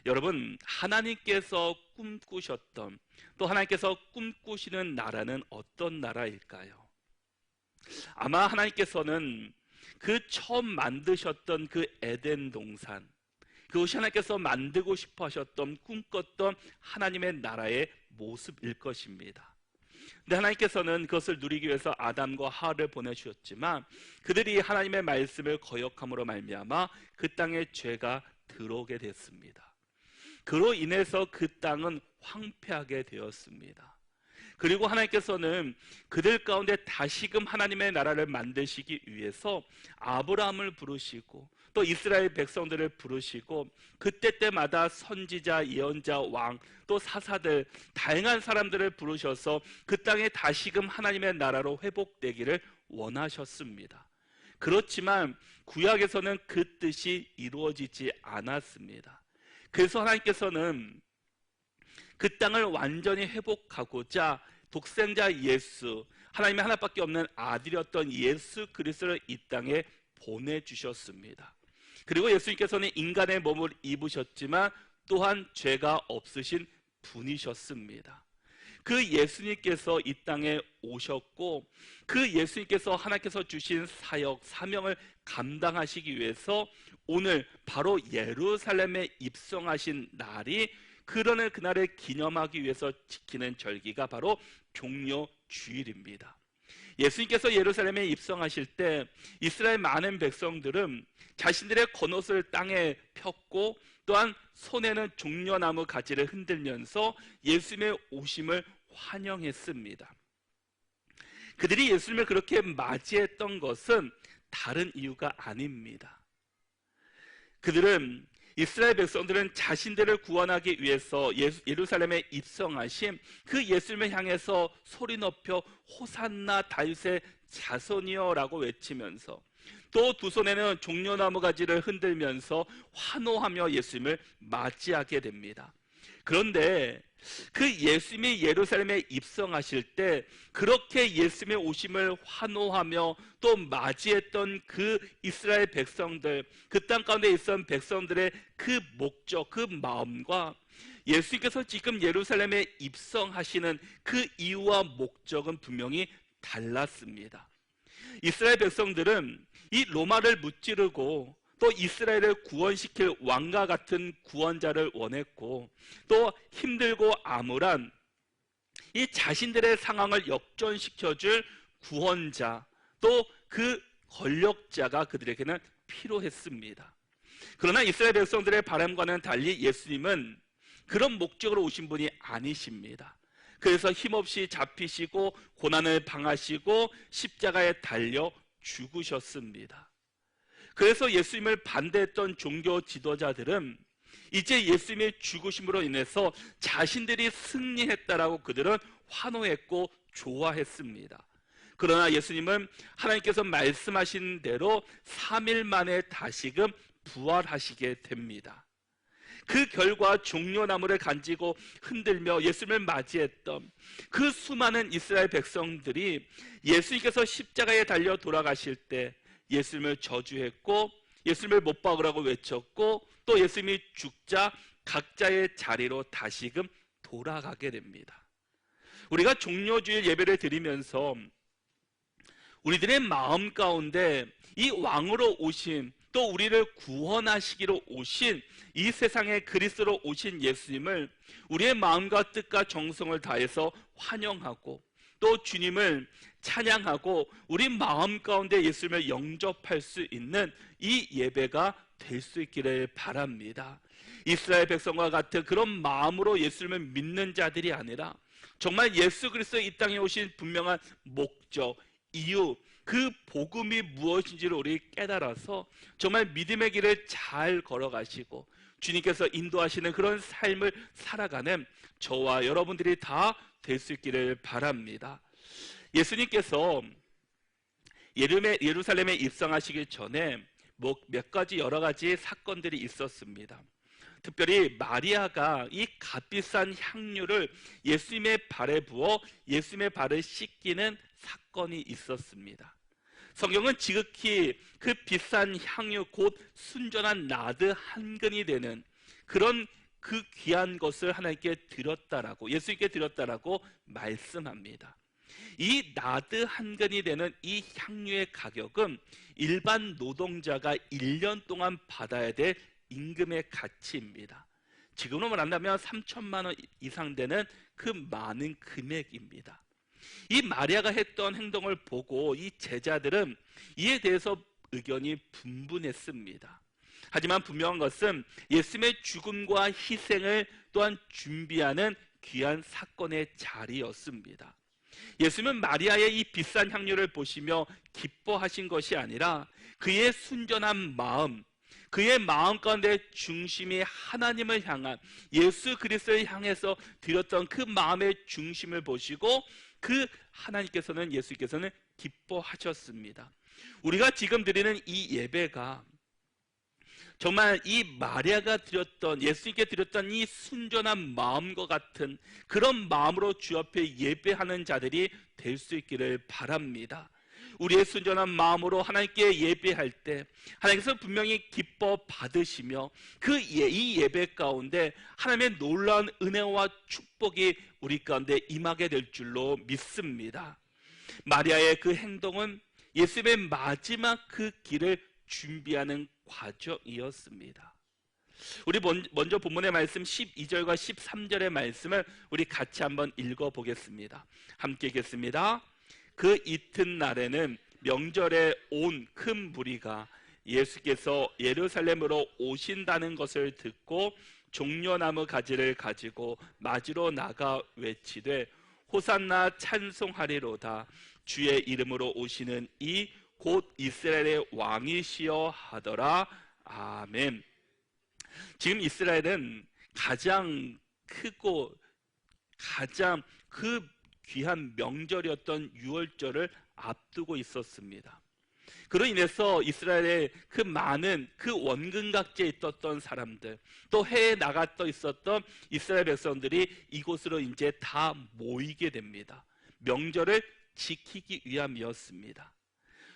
여러분, 하나님께서 꿈꾸셨던, 또 하나님께서 꿈꾸시는 나라는 어떤 나라일까요? 아마 하나님께서는 그 처음 만드셨던 그 에덴 동산, 그것이 하나님께서 만들고 싶어 하셨던, 꿈꿨던 하나님의 나라의 모습일 것입니다. 근데 하나님께서는 그것을 누리기 위해서 아담과 하와를 보내주셨지만 그들이 하나님의 말씀을 거역함으로 말미암아 그 땅에 죄가 들어오게 됐습니다. 그로 인해서 그 땅은 황폐하게 되었습니다. 그리고 하나님께서는 그들 가운데 다시금 하나님의 나라를 만드시기 위해서 아브라함을 부르시고 또 이스라엘 백성들을 부르시고 그때때마다 선지자, 예언자, 왕, 또 사사들, 다양한 사람들을 부르셔서 그 땅에 다시금 하나님의 나라로 회복되기를 원하셨습니다. 그렇지만 구약에서는 그 뜻이 이루어지지 않았습니다. 그래서 하나님께서는 그 땅을 완전히 회복하고자 독생자 예수, 하나님의 하나밖에 없는 아들이었던 예수 그리스도를 이 땅에 보내주셨습니다. 그리고 예수님께서는 인간의 몸을 입으셨지만 또한 죄가 없으신 분이셨습니다. 그 예수님께서 이 땅에 오셨고 그 예수님께서 하나님께서 주신 사역, 사명을 감당하시기 위해서 오늘 바로 예루살렘에 입성하신 날이, 그러는 그날을 기념하기 위해서 지키는 절기가 바로 종려 주일입니다. 예수님께서 예루살렘에 입성하실 때 이스라엘 많은 백성들은 자신들의 겉옷을 땅에 폈고 또한 손에는 종려나무 가지를 흔들면서 예수님의 오심을 환영했습니다. 그들이 예수님을 그렇게 맞이했던 것은 다른 이유가 아닙니다. 그들은, 이스라엘 백성들은 자신들을 구원하기 위해서 예루살렘에 입성하신 그 예수님을 향해서 소리 높여 호산나 다윗의 자손이여 라고 외치면서 또 두 손에는 종려나무 가지를 흔들면서 환호하며 예수님을 맞이하게 됩니다. 그런데 그 예수님이 예루살렘에 입성하실 때 그렇게 예수님의 오심을 환호하며 또 맞이했던 그 이스라엘 백성들, 그 땅 가운데 있었던 백성들의 그 목적, 그 마음과 예수님께서 지금 예루살렘에 입성하시는 그 이유와 목적은 분명히 달랐습니다. 이스라엘 백성들은 이 로마를 무찌르고 또 이스라엘을 구원시킬 왕과 같은 구원자를 원했고 또 힘들고 암울한 이 자신들의 상황을 역전시켜줄 구원자, 또 그 권력자가 그들에게는 필요했습니다. 그러나 이스라엘 백성들의 바람과는 달리 예수님은 그런 목적으로 오신 분이 아니십니다. 그래서 힘없이 잡히시고 고난을 당하시고 십자가에 달려 죽으셨습니다. 그래서 예수님을 반대했던 종교 지도자들은 이제 예수님의 죽으심으로 인해서 자신들이 승리했다라고 그들은 환호했고 좋아했습니다. 그러나 예수님은 하나님께서 말씀하신 대로 3일 만에 다시금 부활하시게 됩니다. 그 결과 종려나무를 간지고 흔들며 예수님을 맞이했던 그 수많은 이스라엘 백성들이 예수님께서 십자가에 달려 돌아가실 때 예수님을 저주했고 예수님을 못 박으라고 외쳤고 또 예수님이 죽자 각자의 자리로 다시금 돌아가게 됩니다. 우리가 종려주일 예배를 드리면서 우리들의 마음 가운데 이 왕으로 오신, 또 우리를 구원하시기로 오신 이 세상에 그리스도로 오신 예수님을 우리의 마음과 뜻과 정성을 다해서 환영하고 또 주님을 찬양하고 우리 마음 가운데 예수님을 영접할 수 있는 이 예배가 될 수 있기를 바랍니다. 이스라엘 백성과 같은 그런 마음으로 예수님을 믿는 자들이 아니라 정말 예수 그리스도 이 땅에 오신 분명한 목적, 이유, 그 복음이 무엇인지를 우리 깨달아서 정말 믿음의 길을 잘 걸어가시고 주님께서 인도하시는 그런 삶을 살아가는 저와 여러분들이 다 될 수 있기를 바랍니다. 예수님께서 예루살렘에 입성하시기 전에 몇 가지 여러 가지 사건들이 있었습니다. 특별히 마리아가 이 값비싼 향유를 예수님의 발에 부어 예수님의 발을 씻기는 사건이 있었습니다. 성경은 지극히 그 비싼 향유 곧 순전한 나드 한 근이 되는 그런 그 귀한 것을 하나님께 드렸다라고, 예수님께 드렸다라고 말씀합니다. 이 나드 한 근이 되는 이 향유의 가격은 일반 노동자가 1년 동안 받아야 될 임금의 가치입니다. 지금으로 말한다면 3천만 원 이상 되는 그 많은 금액입니다. 이 마리아가 했던 행동을 보고 이 제자들은 이에 대해서 의견이 분분했습니다. 하지만 분명한 것은 예수님의 죽음과 희생을 또한 준비하는 귀한 사건의 자리였습니다. 예수님은 마리아의 이 비싼 향유를 보시며 기뻐하신 것이 아니라 그의 순전한 마음, 그의 마음 가운데 중심이 하나님을 향한, 예수 그리스도를 향해서 드렸던 그 마음의 중심을 보시고 그 하나님께서는, 예수께서는 기뻐하셨습니다. 우리가 지금 드리는 이 예배가 정말 이 마리아가 드렸던, 예수님께 드렸던 이 순전한 마음과 같은 그런 마음으로 주 앞에 예배하는 자들이 될 수 있기를 바랍니다. 우리의 순전한 마음으로 하나님께 예배할 때 하나님께서 분명히 기뻐 받으시며 이 예배 가운데 하나님의 놀라운 은혜와 축복이 우리 가운데 임하게 될 줄로 믿습니다. 마리아의 그 행동은 예수님의 마지막 그 길을 준비하는 과정이었습니다. 우리 먼저 본문의 말씀 12절과 13절의 말씀을 우리 같이 한번 읽어보겠습니다. 함께 읽겠습니다. 그 이튿날에는 명절에 온 큰 무리가 예수께서 예루살렘으로 오신다는 것을 듣고 종려나무 가지를 가지고 맞으러 나가 외치되 호산나 찬송하리로다. 주의 이름으로 오시는 이 곧 이스라엘의 왕이시여 하더라. 아멘. 지금 이스라엘은 가장 크고 가장 그 귀한 명절이었던 유월절을 앞두고 있었습니다. 그로 인해서 이스라엘의 그 많은 그 원근각지에 있었던 사람들, 또 해에 나갔던 있었던 이스라엘 백성들이 이곳으로 이제 다 모이게 됩니다. 명절을 지키기 위함이었습니다.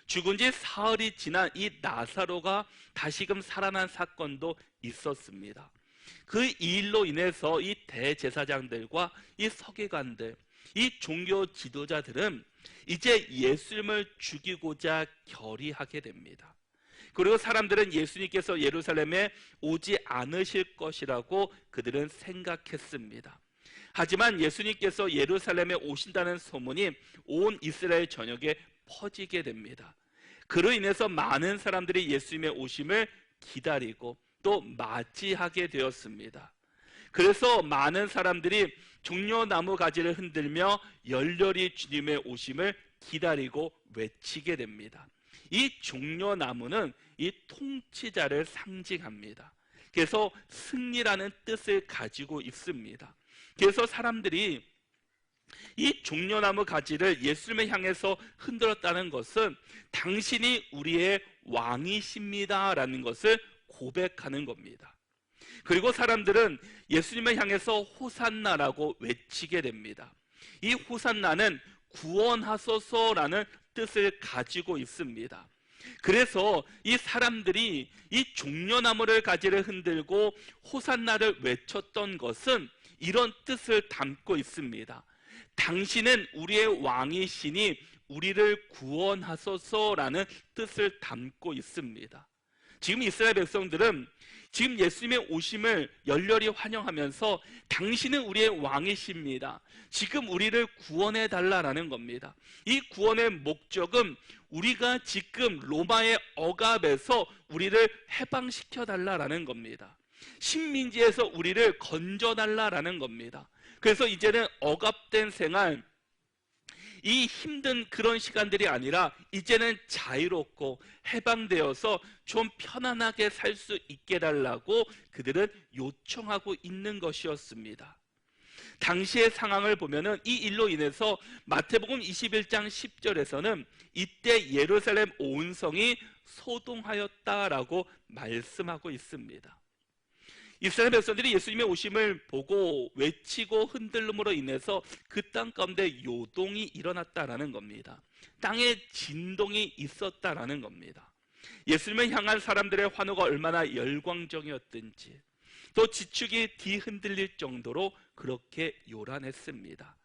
죽은 지 사흘이 지난 이 나사로가 다시금 살아난 사건도 있었습니다. 그 일로 인해서 이 대제사장들과 이 서기관들, 이 종교 지도자들은 이제 예수님을 죽이고자 결의하게 됩니다. 그리고 사람들은 예수님께서 예루살렘에 오지 않으실 것이라고 그들은 생각했습니다. 하지만 예수님께서 예루살렘에 오신다는 소문이 온 이스라엘 전역에 퍼지게 됩니다. 그로 인해서 많은 사람들이 예수님의 오심을 기다리고 또 맞이하게 되었습니다. 그래서 많은 사람들이 종려나무 가지를 흔들며 열렬히 주님의 오심을 기다리고 외치게 됩니다. 이 종려나무는 이 통치자를 상징합니다. 그래서 승리라는 뜻을 가지고 있습니다. 그래서 사람들이 이 종려나무 가지를 예수님을 향해서 흔들었다는 것은 당신이 우리의 왕이십니다 라는 것을 고백하는 겁니다. 그리고 사람들은 예수님을 향해서 호산나라고 외치게 됩니다. 이 호산나는 구원하소서라는 뜻을 가지고 있습니다. 그래서 이 사람들이 이 종려나무를 가지를 흔들고 호산나를 외쳤던 것은 이런 뜻을 담고 있습니다. 당신은 우리의 왕이시니 우리를 구원하소서라는 뜻을 담고 있습니다. 지금 이스라엘 백성들은 지금 예수님의 오심을 열렬히 환영하면서 당신은 우리의 왕이십니다. 지금 우리를 구원해 달라라는 겁니다. 이 구원의 목적은 우리가 지금 로마의 억압에서 우리를 해방시켜 달라라는 겁니다. 식민지에서 우리를 건져 달라라는 겁니다. 그래서 이제는 억압된 생활, 이 힘든 그런 시간들이 아니라 이제는 자유롭고 해방되어서 좀 편안하게 살 수 있게 해달라고 그들은 요청하고 있는 것이었습니다. 당시의 상황을 보면은 이 일로 인해서 마태복음 21장 10절에서는 이때 예루살렘 온 성이 소동하였다라고 말씀하고 있습니다. 이스라엘 백성들이 예수님의 오심을 보고 외치고 흔들림으로 인해서 그 땅 가운데 요동이 일어났다라는 겁니다. 땅에 진동이 있었다라는 겁니다. 예수님을 향한 사람들의 환호가 얼마나 열광적이었든지, 또 지축이 뒤흔들릴 정도로 그렇게 요란했습니다.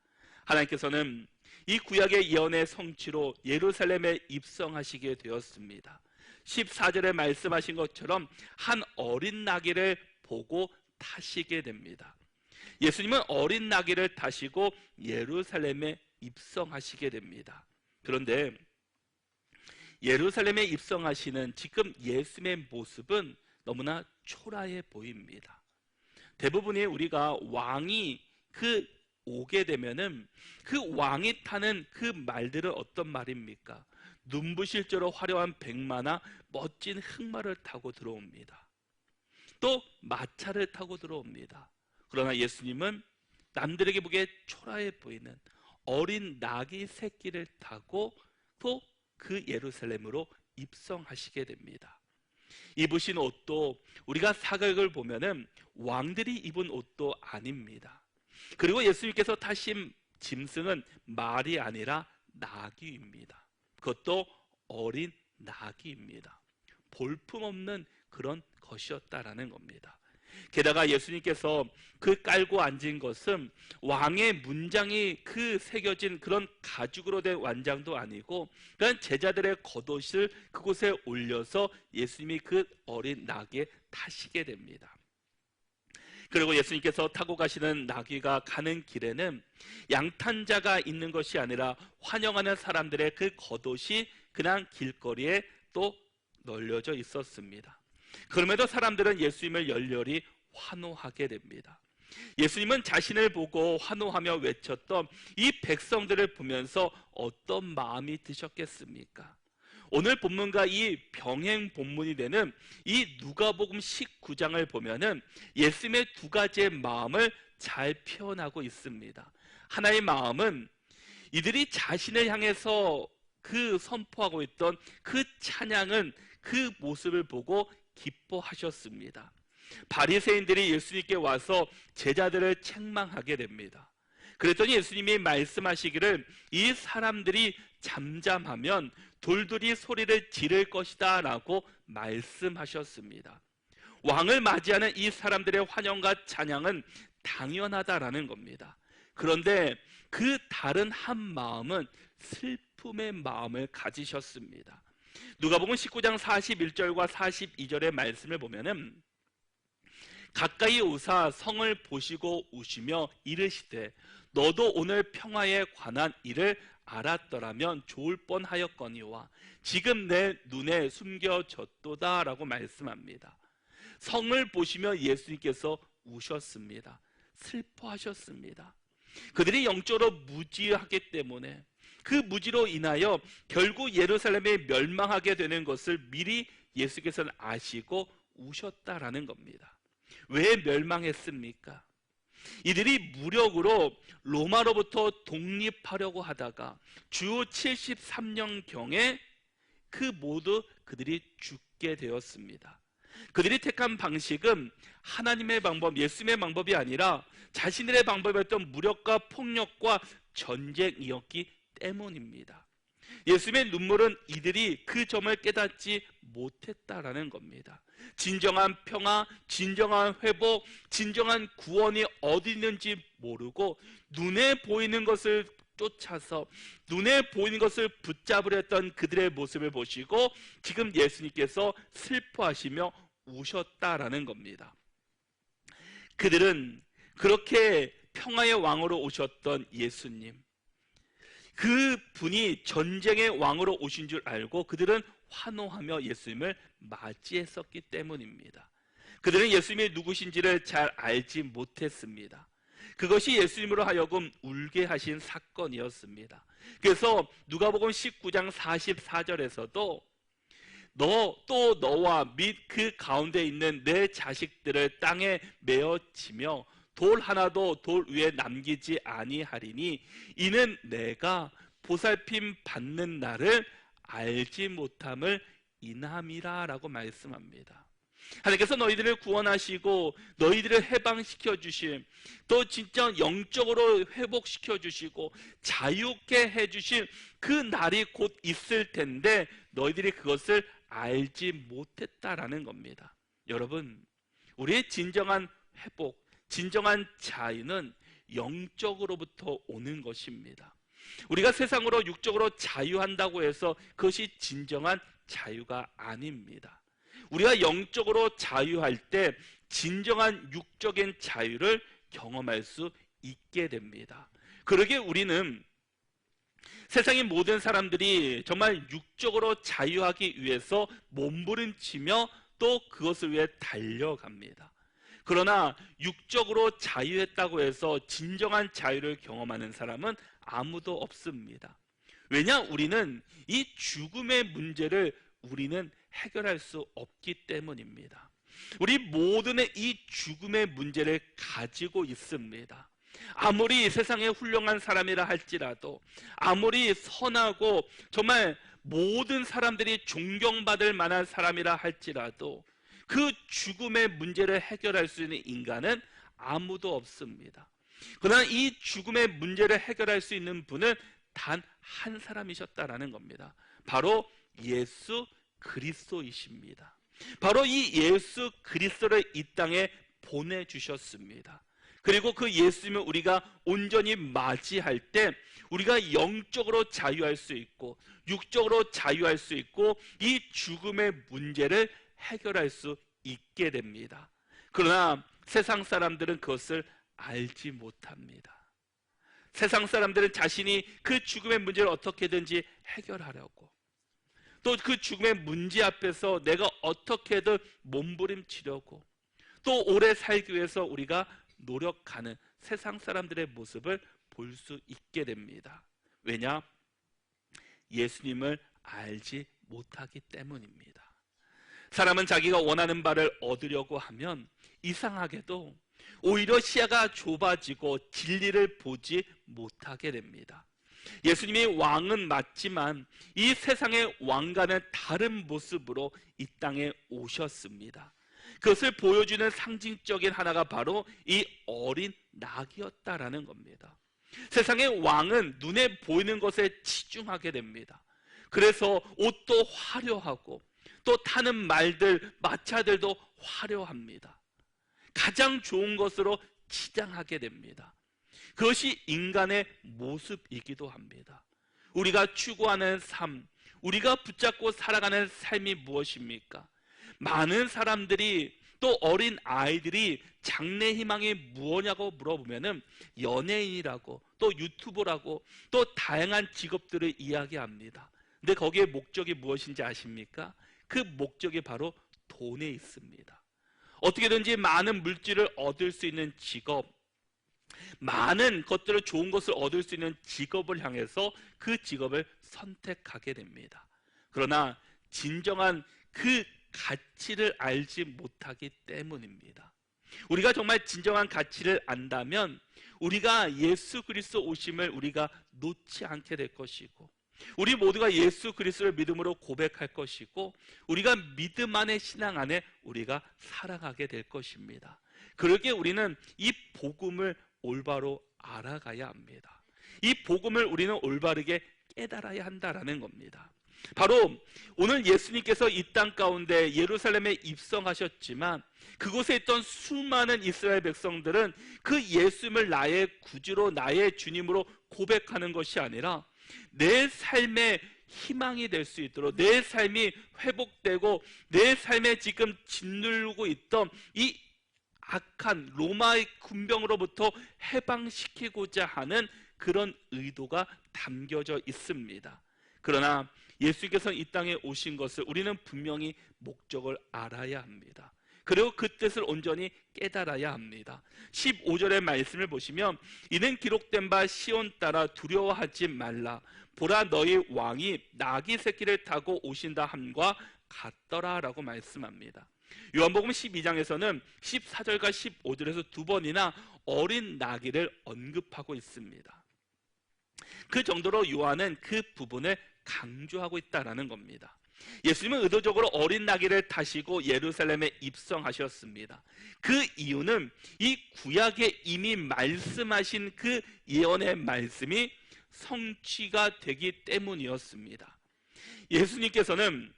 하나님께서는 이 구약의 예언의 성취로 예루살렘에 입성하시게 되었습니다. 14절에 말씀하신 것처럼 한 어린 나귀를 보고 타시게 됩니다. 예수님은 어린 나귀를 타시고 예루살렘에 입성하시게 됩니다. 그런데 예루살렘에 입성하시는 지금 예수님의 모습은 너무나 초라해 보입니다. 대부분의 우리가 왕이 오게 되면은 그 왕이 타는 그 말들은 어떤 말입니까? 눈부실저로 화려한 백마나 멋진 흑마를 타고 들어옵니다. 또 마차를 타고 들어옵니다. 그러나 예수님은 남들에게 보기에 초라해 보이는 어린 나귀 새끼를 타고 또 그 예루살렘으로 입성하시게 됩니다. 입으신 옷도 우리가 사극을 보면은 왕들이 입은 옷도 아닙니다. 그리고 예수님께서 타신 짐승은 말이 아니라 나귀입니다. 그것도 어린 나귀입니다. 볼품없는 그런 것이었다라는 겁니다. 게다가 예수님께서 그 깔고 앉은 것은 왕의 문장이 새겨진 그런 가죽으로 된 완장도 아니고 그런 제자들의 겉옷을 그곳에 올려서 예수님이 그 어린 나귀에 타시게 됩니다. 그리고 예수님께서 타고 가시는 나귀가 가는 길에는 양탄자가 있는 것이 아니라 환영하는 사람들의 그 겉옷이 그냥 길거리에 또 널려져 있었습니다. 그럼에도 사람들은 예수님을 열렬히 환호하게 됩니다. 예수님은 자신을 보고 환호하며 외쳤던 이 백성들을 보면서 어떤 마음이 드셨겠습니까? 오늘 본문과 이 병행 본문이 되는 이 누가복음 19장을 보면은 예수님의 두 가지의 마음을 잘 표현하고 있습니다. 하나의 마음은 이들이 자신을 향해서 선포하고 있던 그 찬양은 그 모습을 보고 기뻐하셨습니다. 바리새인들이 예수님께 와서 제자들을 책망하게 됩니다. 그랬더니 예수님이 말씀하시기를 이 사람들이 잠잠하면 돌들이 소리를 지를 것이다 라고 말씀하셨습니다. 왕을 맞이하는 이 사람들의 환영과 찬양은 당연하다라는 겁니다. 그런데 그 다른 한 마음은 슬픔의 마음을 가지셨습니다. 누가복음 19장 41절과 42절의 말씀을 보면은 가까이 오사 성을 보시고 우시며 이르시되 너도 오늘 평화에 관한 일을 알았더라면 좋을 뻔하였거니와 지금 내 눈에 숨겨졌도다 라고 말씀합니다. 성을 보시며 예수님께서 우셨습니다. 슬퍼하셨습니다. 그들이 영적으로 무지하기 때문에 그 무지로 인하여 결국 예루살렘에 멸망하게 되는 것을 미리 예수께서는 아시고 우셨다라는 겁니다. 왜 멸망했습니까? 이들이 무력으로 로마로부터 독립하려고 하다가 주후 73년경에 모두 그들이 죽게 되었습니다. 그들이 택한 방식은 하나님의 방법, 예수님의 방법이 아니라 자신들의 방법이었던 무력과 폭력과 전쟁이었기 때문입니다. 예수님의 눈물은 이들이 그 점을 깨닫지 못했다라는 겁니다. 진정한 평화, 진정한 회복, 진정한 구원이 어디 있는지 모르고 눈에 보이는 것을 쫓아서 눈에 보이는 것을 붙잡으려 했던 그들의 모습을 보시고 지금 예수님께서 슬퍼하시며 우셨다라는 겁니다. 그들은 그렇게 평화의 왕으로 오셨던 예수님, 그 분이 전쟁의 왕으로 오신 줄 알고 그들은 환호하며 예수님을 맞이했었기 때문입니다. 그들은 예수님이 누구신지를 잘 알지 못했습니다. 그것이 예수님으로 하여금 울게 하신 사건이었습니다. 그래서 누가복음 19장 44절에서도 너와 및 그 가운데 있는 내 자식들을 땅에 메어치며 돌 하나도 돌 위에 남기지 아니하리니 이는 내가 보살핌 받는 날을 알지 못함을 인함이라 라고 말씀합니다. 하나님께서 너희들을 구원하시고 너희들을 해방시켜 주심, 또 진짜 영적으로 회복시켜 주시고 자유케 해주신 그 날이 곧 있을 텐데 너희들이 그것을 알지 못했다라는 겁니다. 여러분, 우리의 진정한 회복, 진정한 자유는 영적으로부터 오는 것입니다. 우리가 세상으로 육적으로 자유한다고 해서 그것이 진정한 자유가 아닙니다. 우리가 영적으로 자유할 때 진정한 육적인 자유를 경험할 수 있게 됩니다. 그러기에 우리는 세상의 모든 사람들이 정말 육적으로 자유하기 위해서 몸부림치며 또 그것을 위해 달려갑니다. 그러나 육적으로 자유했다고 해서 진정한 자유를 경험하는 사람은 아무도 없습니다. 왜냐? 우리는 이 죽음의 문제를 우리는 해결할 수 없기 때문입니다. 우리 모두는 이 죽음의 문제를 가지고 있습니다. 아무리 세상에 훌륭한 사람이라 할지라도, 아무리 선하고 정말 모든 사람들이 존경받을 만한 사람이라 할지라도 그 죽음의 문제를 해결할 수 있는 인간은 아무도 없습니다. 그러나 이 죽음의 문제를 해결할 수 있는 분은 단 한 사람이셨다라는 겁니다. 바로 예수 그리스도이십니다. 바로 이 예수 그리스도를 이 땅에 보내주셨습니다. 그리고 그 예수님을 우리가 온전히 맞이할 때 우리가 영적으로 자유할 수 있고 육적으로 자유할 수 있고 이 죽음의 문제를 해결할 수 있게 됩니다. 그러나 세상 사람들은 그것을 알지 못합니다. 세상 사람들은 자신이 그 죽음의 문제를 어떻게든지 해결하려고, 또 그 죽음의 문제 앞에서 내가 어떻게든 몸부림치려고, 또 오래 살기 위해서 우리가 노력하는 세상 사람들의 모습을 볼 수 있게 됩니다. 왜냐? 예수님을 알지 못하기 때문입니다. 사람은 자기가 원하는 바를 얻으려고 하면 이상하게도 오히려 시야가 좁아지고 진리를 보지 못하게 됩니다. 예수님이 왕은 맞지만 이 세상의 왕과는 다른 모습으로 이 땅에 오셨습니다. 그것을 보여주는 상징적인 하나가 바로 이 어린 낙이었다라는 겁니다. 세상의 왕은 눈에 보이는 것에 치중하게 됩니다. 그래서 옷도 화려하고 또 타는 말들, 마차들도 화려합니다. 가장 좋은 것으로 치장하게 됩니다. 그것이 인간의 모습이기도 합니다. 우리가 추구하는 삶, 우리가 붙잡고 살아가는 삶이 무엇입니까? 많은 사람들이, 또 어린 아이들이 장래 희망이 무엇냐고 물어보면은 연예인이라고, 또 유튜버라고, 또 다양한 직업들을 이야기합니다. 근데 거기에 목적이 무엇인지 아십니까? 그 목적이 바로 돈에 있습니다. 어떻게든지 많은 물질을 얻을 수 있는 직업, 많은 것들을, 좋은 것을 얻을 수 있는 직업을 향해서 그 직업을 선택하게 됩니다. 그러나 진정한 그 가치를 알지 못하기 때문입니다. 우리가 정말 진정한 가치를 안다면 우리가 예수 그리스도 오심을 우리가 놓지 않게 될 것이고, 우리 모두가 예수 그리스도를 믿음으로 고백할 것이고, 우리가 믿음 안에, 신앙 안에 우리가 살아가게 될 것입니다. 그러기에 우리는 이 복음을 올바로 알아가야 합니다. 이 복음을 우리는 올바르게 깨달아야 한다라는 겁니다. 바로 오늘 예수님께서 이 땅 가운데 예루살렘에 입성하셨지만 그곳에 있던 수많은 이스라엘 백성들은 그 예수님을 나의 구주로, 나의 주님으로 고백하는 것이 아니라 내 삶의 희망이 될 수 있도록, 내 삶이 회복되고 내 삶에 지금 짓누르고 있던 이 악한 로마의 군병으로부터 해방시키고자 하는 그런 의도가 담겨져 있습니다. 그러나 예수께서 이 땅에 오신 것을 우리는 분명히 목적을 알아야 합니다. 그리고 그 뜻을 온전히 깨달아야 합니다. 15절의 말씀을 보시면 이는 기록된 바 시온 따라 두려워하지 말라. 보라 너희 왕이 나귀 새끼를 타고 오신다 함과 같더라 라고 말씀합니다. 요한복음 12장에서는 14절과 15절에서 두 번이나 어린 나귀를 언급하고 있습니다. 그 정도로 요한은 그 부분을 강조하고 있다는 겁니다. 예수님은 의도적으로 어린 나귀를 타시고 예루살렘에 입성하셨습니다. 그 이유는 이 구약에 이미 말씀하신 그 예언의 말씀이 성취가 되기 때문이었습니다. 예수님께서는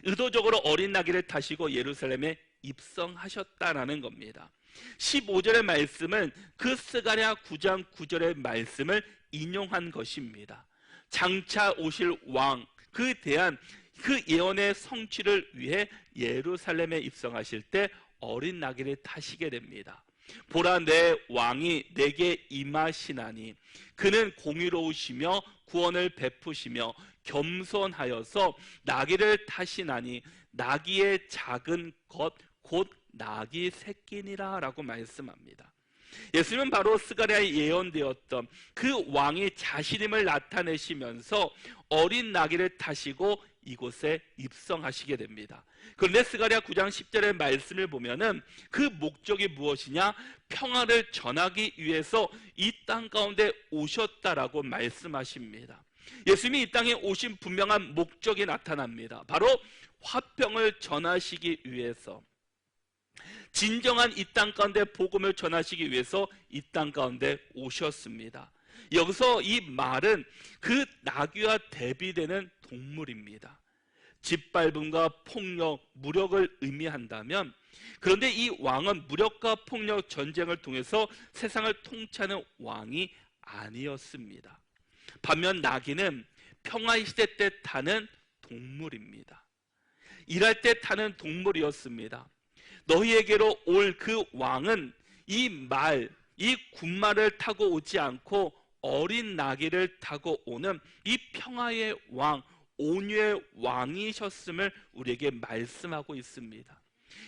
의도적으로 어린 나귀를 타시고 예루살렘에 입성하셨다라는 겁니다. 15절의 말씀은 그 스가랴 9장 9절의 말씀을 인용한 것입니다. 장차 오실 왕, 그 대한 그 예언의 성취를 위해 예루살렘에 입성하실 때 어린 나귀를 타시게 됩니다. 보라, 내 왕이 내게 임하시나니 그는 공의로우시며 구원을 베푸시며 겸손하여서 나귀를 타시나니 나귀의 작은 것 곧 나귀 새끼니라 라고 말씀합니다. 예수님은 바로 스가랴에 예언되었던 그 왕이 자신임을 나타내시면서 어린 나귀를 타시고 이곳에 입성하시게 됩니다. 그런데 스가랴 9장 10절의 말씀을 보면은 그 목적이 무엇이냐? 평화를 전하기 위해서 이 땅 가운데 오셨다라고 말씀하십니다. 예수님이 이 땅에 오신 분명한 목적이 나타납니다. 바로 화평을 전하시기 위해서, 진정한 이 땅 가운데 복음을 전하시기 위해서 이 땅 가운데 오셨습니다. 여기서 이 말은 그 나귀와 대비되는 동물입니다. 짓밟음과 폭력, 무력을 의미한다면, 그런데 이 왕은 무력과 폭력, 전쟁을 통해서 세상을 통치하는 왕이 아니었습니다. 반면 나귀는 평화시대 때 타는 동물입니다. 일할 때 타는 동물이었습니다. 너희에게로 올 그 왕은 이 군말을 타고 오지 않고 어린 나귀를 타고 오는 이 평화의 왕, 온유의 왕이셨음을 우리에게 말씀하고 있습니다.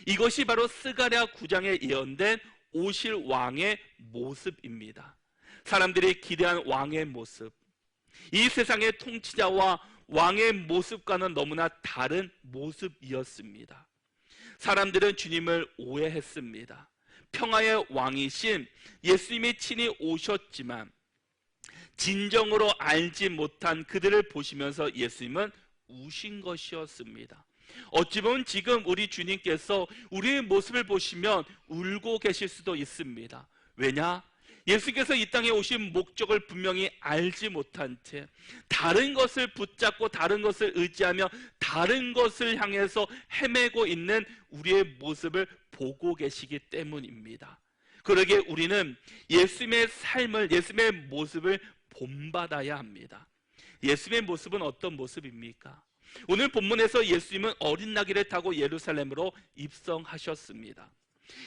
이것이 바로 스가랴 9장에 예언된 오실 왕의 모습입니다. 사람들이 기대한 왕의 모습, 이 세상의 통치자와 왕의 모습과는 너무나 다른 모습이었습니다. 사람들은 주님을 오해했습니다. 평화의 왕이신 예수님이 친히 오셨지만 진정으로 알지 못한 그들을 보시면서 예수님은 우신 것이었습니다. 어찌 보면 지금 우리 주님께서 우리의 모습을 보시면 울고 계실 수도 있습니다. 왜냐? 예수께서 이 땅에 오신 목적을 분명히 알지 못한 채 다른 것을 붙잡고 다른 것을 의지하며 다른 것을 향해서 헤매고 있는 우리의 모습을 보고 계시기 때문입니다. 그러기에 우리는 예수님의 삶을, 예수님의 모습을 본받아야 합니다. 예수님의 모습은 어떤 모습입니까? 오늘 본문에서 예수님은 어린 나귀를 타고 예루살렘으로 입성하셨습니다.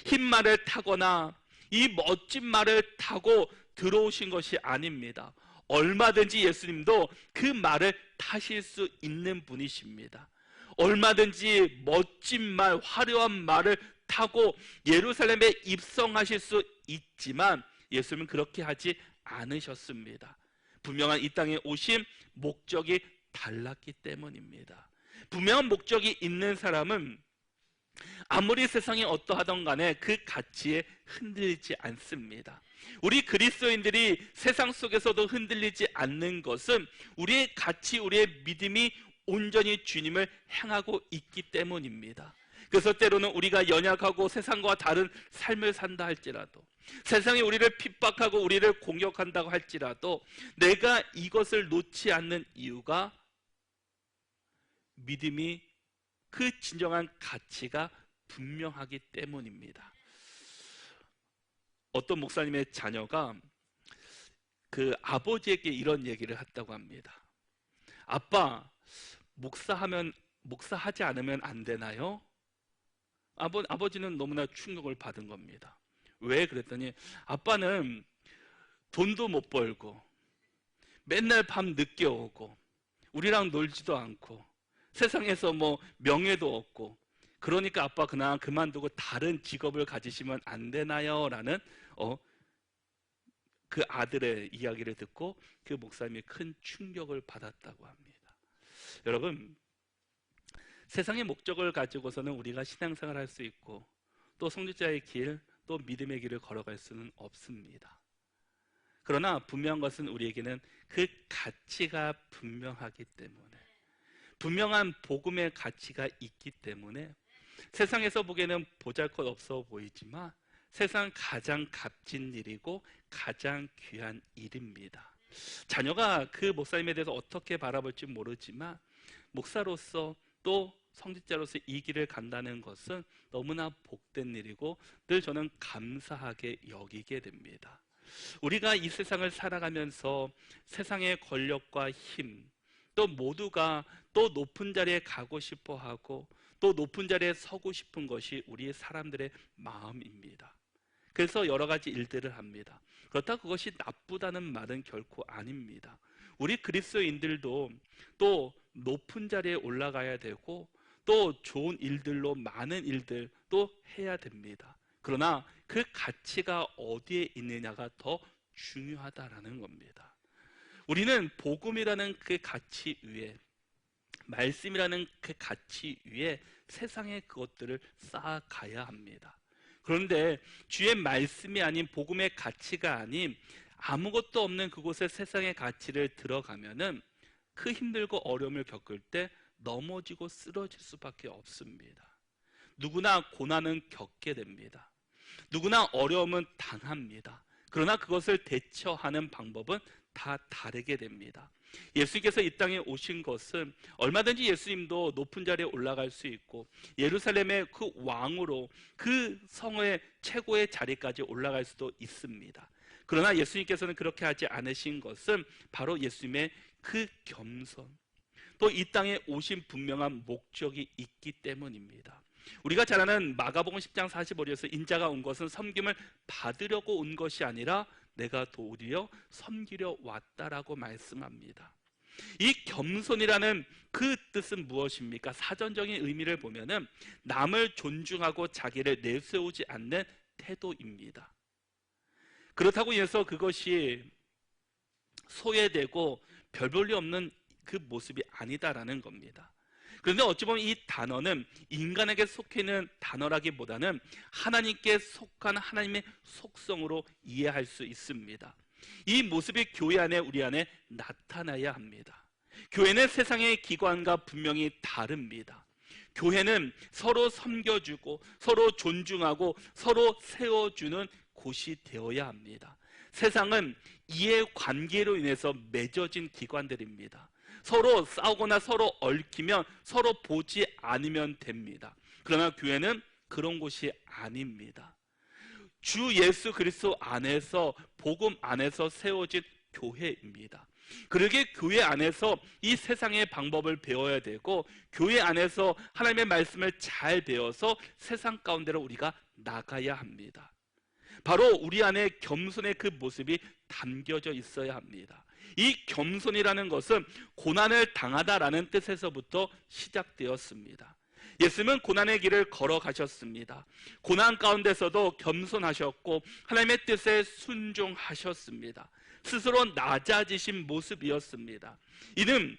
흰 말을 타거나 이 멋진 말을 타고 들어오신 것이 아닙니다. 얼마든지 예수님도 그 말을 타실 수 있는 분이십니다. 얼마든지 멋진 말, 화려한 말을 타고 예루살렘에 입성하실 수 있지만 예수님은 그렇게 하지 않으셨습니다. 분명한 이 땅에 오신 목적이 달랐기 때문입니다. 분명한 목적이 있는 사람은 아무리 세상이 어떠하던 간에 그 가치에 흔들리지 않습니다. 우리 그리스도인들이 세상 속에서도 흔들리지 않는 것은 우리의 가치, 우리의 믿음이 온전히 주님을 향하고 있기 때문입니다. 그래서 때로는 우리가 연약하고 세상과 다른 삶을 산다 할지라도, 세상이 우리를 핍박하고 우리를 공격한다고 할지라도 내가 이것을 놓지 않는 이유가 믿음이, 그 진정한 가치가 분명하기 때문입니다. 어떤 목사님의 자녀가 그 아버지에게 이런 얘기를 했다고 합니다. 아빠, 목사하지 않으면 안 되나요? 아버지는 너무나 충격을 받은 겁니다. 왜? 그랬더니 아빠는 돈도 못 벌고 맨날 밤 늦게 오고 우리랑 놀지도 않고 세상에서 뭐 명예도 없고, 그러니까 아빠 그냥 그만두고 다른 직업을 가지시면 안 되나요? 라는 그 아들의 이야기를 듣고 그 목사님이 큰 충격을 받았다고 합니다. 여러분, 세상의 목적을 가지고서는 우리가 신앙생활을 할 수 있고 또 성직자의 길, 또 믿음의 길을 걸어갈 수는 없습니다. 그러나 분명한 것은 우리에게는 그 가치가 분명하기 때문에, 분명한 복음의 가치가 있기 때문에 세상에서 보기에는 보잘것없어 보이지만 세상 가장 값진 일이고 가장 귀한 일입니다. 자녀가 그 목사님에 대해서 어떻게 바라볼지 모르지만 목사로서 또 성직자로서 이 길을 간다는 것은 너무나 복된 일이고 늘 저는 감사하게 여기게 됩니다. 우리가 이 세상을 살아가면서 세상의 권력과 힘, 또 모두가 또 높은 자리에 가고 싶어 하고 또 높은 자리에 서고 싶은 것이 우리 사람들의 마음입니다. 그래서 여러 가지 일들을 합니다. 그렇다고 그것이 나쁘다는 말은 결코 아닙니다. 우리 그리스도인들도 또 높은 자리에 올라가야 되고 또 좋은 일들로 많은 일들 또 해야 됩니다. 그러나 그 가치가 어디에 있느냐가 더 중요하다라는 겁니다. 우리는 복음이라는 그 가치 위에, 말씀이라는 그 가치 위에 세상의 그것들을 쌓아가야 합니다. 그런데 주의 말씀이 아닌 복음의 가치가 아닌 아무것도 없는 그곳에 세상의 가치를 들어가면은 그 힘들고 어려움을 겪을 때 넘어지고 쓰러질 수밖에 없습니다. 누구나 고난은 겪게 됩니다. 누구나 어려움은 당합니다. 그러나 그것을 대처하는 방법은 다 다르게 됩니다. 예수님께서 이 땅에 오신 것은 얼마든지 예수님도 높은 자리에 올라갈 수 있고 예루살렘의 그 왕으로 그 성의 최고의 자리까지 올라갈 수도 있습니다. 그러나 예수님께서는 그렇게 하지 않으신 것은 바로 예수님의 그 겸손, 또 이 땅에 오신 분명한 목적이 있기 때문입니다. 우리가 잘 아는 마가복음 10장 45절에서 인자가 온 것은 섬김을 받으려고 온 것이 아니라 내가 도리어 섬기려 왔다라고 말씀합니다. 이 겸손이라는 그 뜻은 무엇입니까? 사전적인 의미를 보면은 남을 존중하고 자기를 내세우지 않는 태도입니다. 그렇다고 해서 그것이 소외되고 별 볼일 없는 그 모습이 아니다라는 겁니다. 그런데 어찌 보면 이 단어는 인간에게 속해 있는 단어라기보다는 하나님께 속한 하나님의 속성으로 이해할 수 있습니다. 이 모습이 교회 안에 우리 안에 나타나야 합니다. 교회는 세상의 기관과 분명히 다릅니다. 교회는 서로 섬겨주고 서로 존중하고 서로 세워주는 곳이 되어야 합니다. 세상은 이해관계로 인해서 맺어진 기관들입니다. 서로 싸우거나 서로 얽히면 서로 보지 않으면 됩니다. 그러나 교회는 그런 곳이 아닙니다. 주 예수 그리스도 안에서 복음 안에서 세워진 교회입니다. 그러기에 교회 안에서 이 세상의 방법을 배워야 되고 교회 안에서 하나님의 말씀을 잘 배워서 세상 가운데로 우리가 나가야 합니다. 바로 우리 안에 겸손의 그 모습이 담겨져 있어야 합니다. 이 겸손이라는 것은 고난을 당하다라는 뜻에서부터 시작되었습니다. 예수님은 고난의 길을 걸어가셨습니다. 고난 가운데서도 겸손하셨고 하나님의 뜻에 순종하셨습니다. 스스로 낮아지신 모습이었습니다. 이는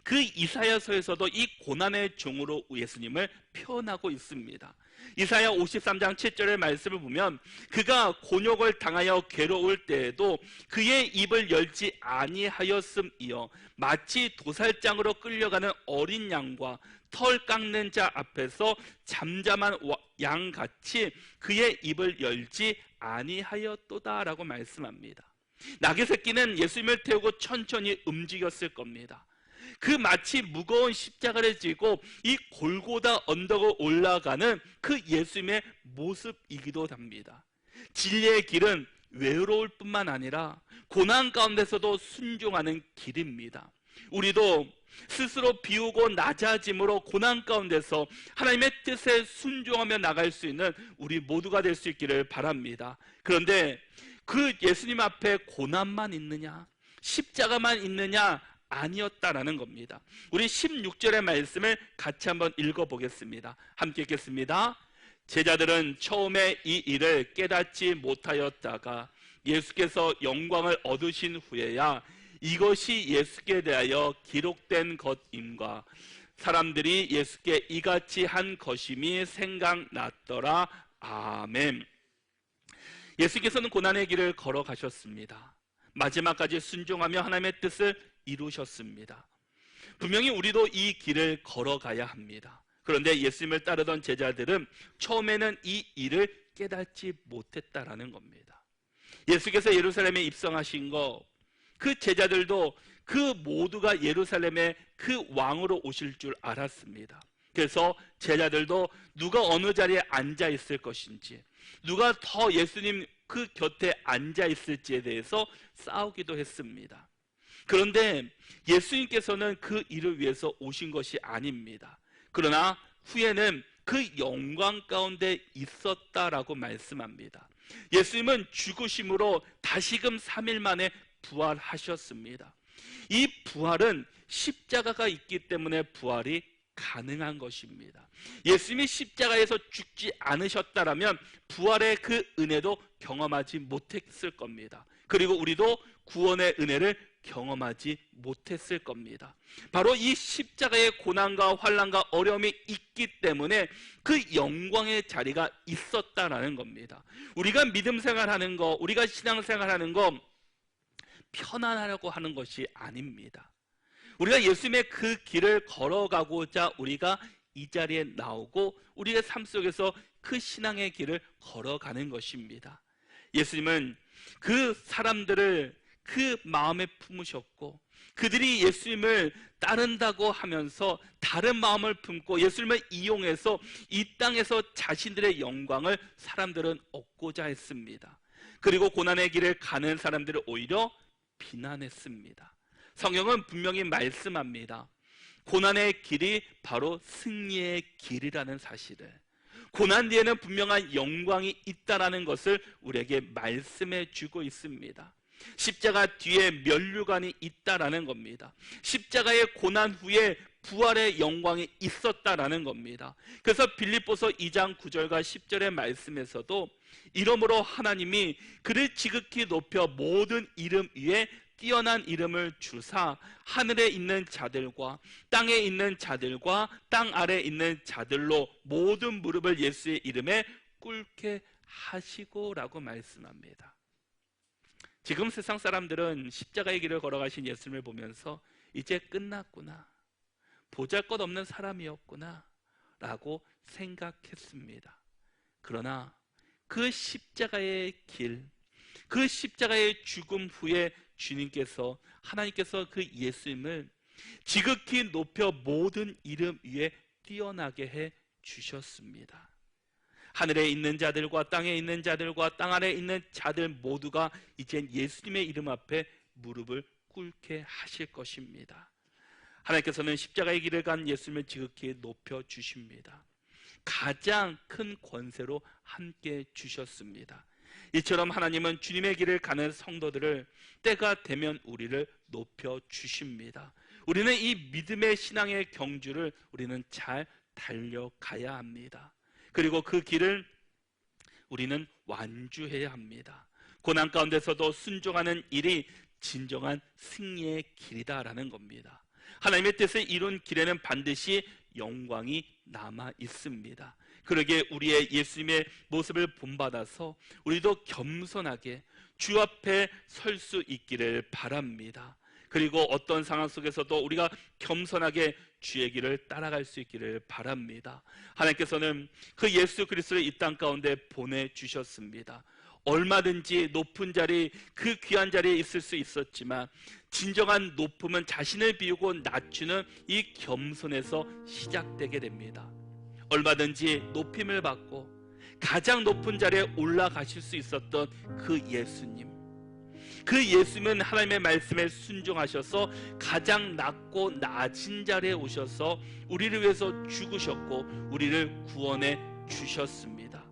그 이사야서에서도 이 고난의 종으로 예수님을 표현하고 있습니다. 이사야 53장 7절의 말씀을 보면 그가 곤욕을 당하여 괴로울 때에도 그의 입을 열지 아니하였음이여 마치 도살장으로 끌려가는 어린 양과 털 깎는 자 앞에서 잠잠한 양같이 그의 입을 열지 아니하였도다라고 말씀합니다. 나귀 새끼는 예수님을 태우고 천천히 움직였을 겁니다. 그 마치 무거운 십자가를 지고 이 골고다 언덕을 올라가는 그 예수님의 모습이기도 합니다. 진리의 길은 외로울 뿐만 아니라 고난 가운데서도 순종하는 길입니다. 우리도 스스로 비우고 낮아짐으로 고난 가운데서 하나님의 뜻에 순종하며 나갈 수 있는 우리 모두가 될 수 있기를 바랍니다. 그런데 그 예수님 앞에 고난만 있느냐? 십자가만 있느냐? 아니었다라는 겁니다. 우리 16절의 말씀을 같이 한번 읽어보겠습니다. 함께 읽겠습니다. 제자들은 처음에 이 일을 깨닫지 못하였다가 예수께서 영광을 얻으신 후에야 이것이 예수께 대하여 기록된 것임과 사람들이 예수께 이같이 한 것임이 생각났더라. 아멘. 예수께서는 고난의 길을 걸어가셨습니다. 마지막까지 순종하며 하나님의 뜻을 이루셨습니다. 분명히 우리도 이 길을 걸어가야 합니다. 그런데 예수님을 따르던 제자들은 처음에는 이 일을 깨닫지 못했다라는 겁니다. 예수께서 예루살렘에 입성하신 거, 그 제자들도 그 모두가 예루살렘에 그 왕으로 오실 줄 알았습니다. 그래서 제자들도 누가 어느 자리에 앉아 있을 것인지, 누가 더 예수님 그 곁에 앉아 있을지에 대해서 싸우기도 했습니다. 그런데 예수님께서는 그 일을 위해서 오신 것이 아닙니다. 그러나 후에는 그 영광 가운데 있었다라고 말씀합니다. 예수님은 죽으심으로 다시금 3일 만에 부활하셨습니다. 이 부활은 십자가가 있기 때문에 부활이 가능한 것입니다. 예수님이 십자가에서 죽지 않으셨다라면 부활의 그 은혜도 경험하지 못했을 겁니다. 그리고 우리도 구원의 은혜를 경험하지 못했을 겁니다. 바로 이 십자가의 고난과 환난과 어려움이 있기 때문에 그 영광의 자리가 있었다라는 겁니다. 우리가 믿음 생활하는 거, 우리가 신앙 생활하는 거 편안하려고 하는 것이 아닙니다. 우리가 예수님의 그 길을 걸어가고자 우리가 이 자리에 나오고 우리의 삶 속에서 그 신앙의 길을 걸어가는 것입니다. 예수님은 그 사람들을 그 마음에 품으셨고, 그들이 예수님을 따른다고 하면서 다른 마음을 품고 예수님을 이용해서 이 땅에서 자신들의 영광을 사람들은 얻고자 했습니다. 그리고 고난의 길을 가는 사람들을 오히려 비난했습니다. 성경은 분명히 말씀합니다. 고난의 길이 바로 승리의 길이라는 사실을, 고난 뒤에는 분명한 영광이 있다라는 것을 우리에게 말씀해 주고 있습니다. 십자가 뒤에 면류관이 있다라는 겁니다. 십자가의 고난 후에 부활의 영광이 있었다라는 겁니다. 그래서 빌립보서 2장 9절과 10절의 말씀에서도 이러므로 하나님이 그를 지극히 높여 모든 이름 위에 뛰어난 이름을 주사 하늘에 있는 자들과 땅에 있는 자들과 땅 아래에 있는 자들로 모든 무릎을 예수의 이름에 꿇게 하시고 라고 말씀합니다. 지금 세상 사람들은 십자가의 길을 걸어가신 예수님을 보면서 이제 끝났구나, 보잘것없는 사람이었구나 라고 생각했습니다. 그러나 그 십자가의 길, 그 십자가의 죽음 후에 주님께서, 하나님께서 그 예수님을 지극히 높여 모든 이름 위에 뛰어나게 해 주셨습니다. 하늘에 있는 자들과 땅에 있는 자들과 땅 아래에 있는 자들 모두가 이젠 예수님의 이름 앞에 무릎을 꿇게 하실 것입니다. 하나님께서는 십자가의 길을 간 예수님을 지극히 높여 주십니다. 가장 큰 권세로 함께 주셨습니다. 이처럼 하나님은 주님의 길을 가는 성도들을 때가 되면 우리를 높여 주십니다. 우리는 이 믿음의 신앙의 경주를 우리는 잘 달려가야 합니다. 그리고 그 길을 우리는 완주해야 합니다. 고난 가운데서도 순종하는 일이 진정한 승리의 길이다라는 겁니다. 하나님의 뜻을 이룬 길에는 반드시 영광이 남아 있습니다. 그러기에 우리의 예수님의 모습을 본받아서 우리도 겸손하게 주 앞에 설 수 있기를 바랍니다. 그리고 어떤 상황 속에서도 우리가 겸손하게 주의 길을 따라갈 수 있기를 바랍니다. 하나님께서는 그 예수 그리스도를 이 땅 가운데 보내주셨습니다. 얼마든지 높은 자리, 그 귀한 자리에 있을 수 있었지만 진정한 높음은 자신을 비우고 낮추는 이 겸손에서 시작되게 됩니다. 얼마든지 높임을 받고 가장 높은 자리에 올라가실 수 있었던 그 예수님, 그 예수님은 하나님의 말씀에 순종하셔서 가장 낮고 낮은 자리에 오셔서 우리를 위해서 죽으셨고 우리를 구원해 주셨습니다.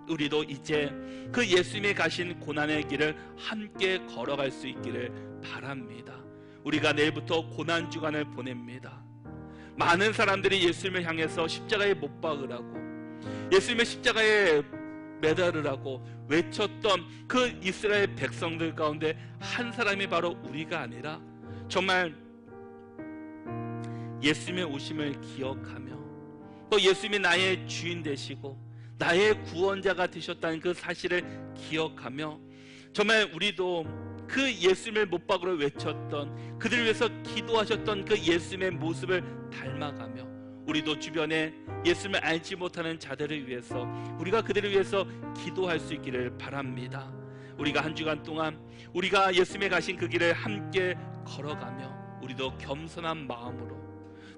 우리도 이제 그 예수님이 가신 고난의 길을 함께 걸어갈 수 있기를 바랍니다. 우리가 내일부터 고난 주간을 보냅니다. 많은 사람들이 예수님을 향해서 십자가에 못 박으라고, 예수님의 십자가에 매달으라고 외쳤던 그 이스라엘 백성들 가운데 한 사람이 바로 우리가 아니라 정말 예수님의 오심을 기억하며 또 예수님이 나의 주인 되시고 나의 구원자가 되셨다는 그 사실을 기억하며 정말 우리도 그 예수님을 못 박으러 외쳤던, 그들을 위해서 기도하셨던 그 예수님의 모습을 닮아가며 우리도 주변에 예수님을 알지 못하는 자들을 위해서 우리가 그들을 위해서 기도할 수 있기를 바랍니다. 우리가 한 주간 동안 우리가 예수님의 가신 그 길을 함께 걸어가며 우리도 겸손한 마음으로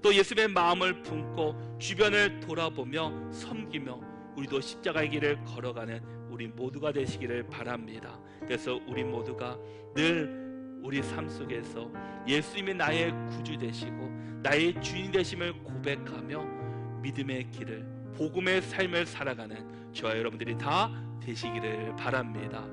또 예수님의 마음을 품고 주변을 돌아보며 섬기며 우리도 십자가의 길을 걸어가는 우리 모두가 되시기를 바랍니다. 그래서 우리 모두가 늘 우리 삶 속에서 예수님이 나의 구주 되시고 나의 주인 되심을 고백하며 믿음의 길을, 복음의 삶을 살아가는 저와 여러분들이 다 되시기를 바랍니다.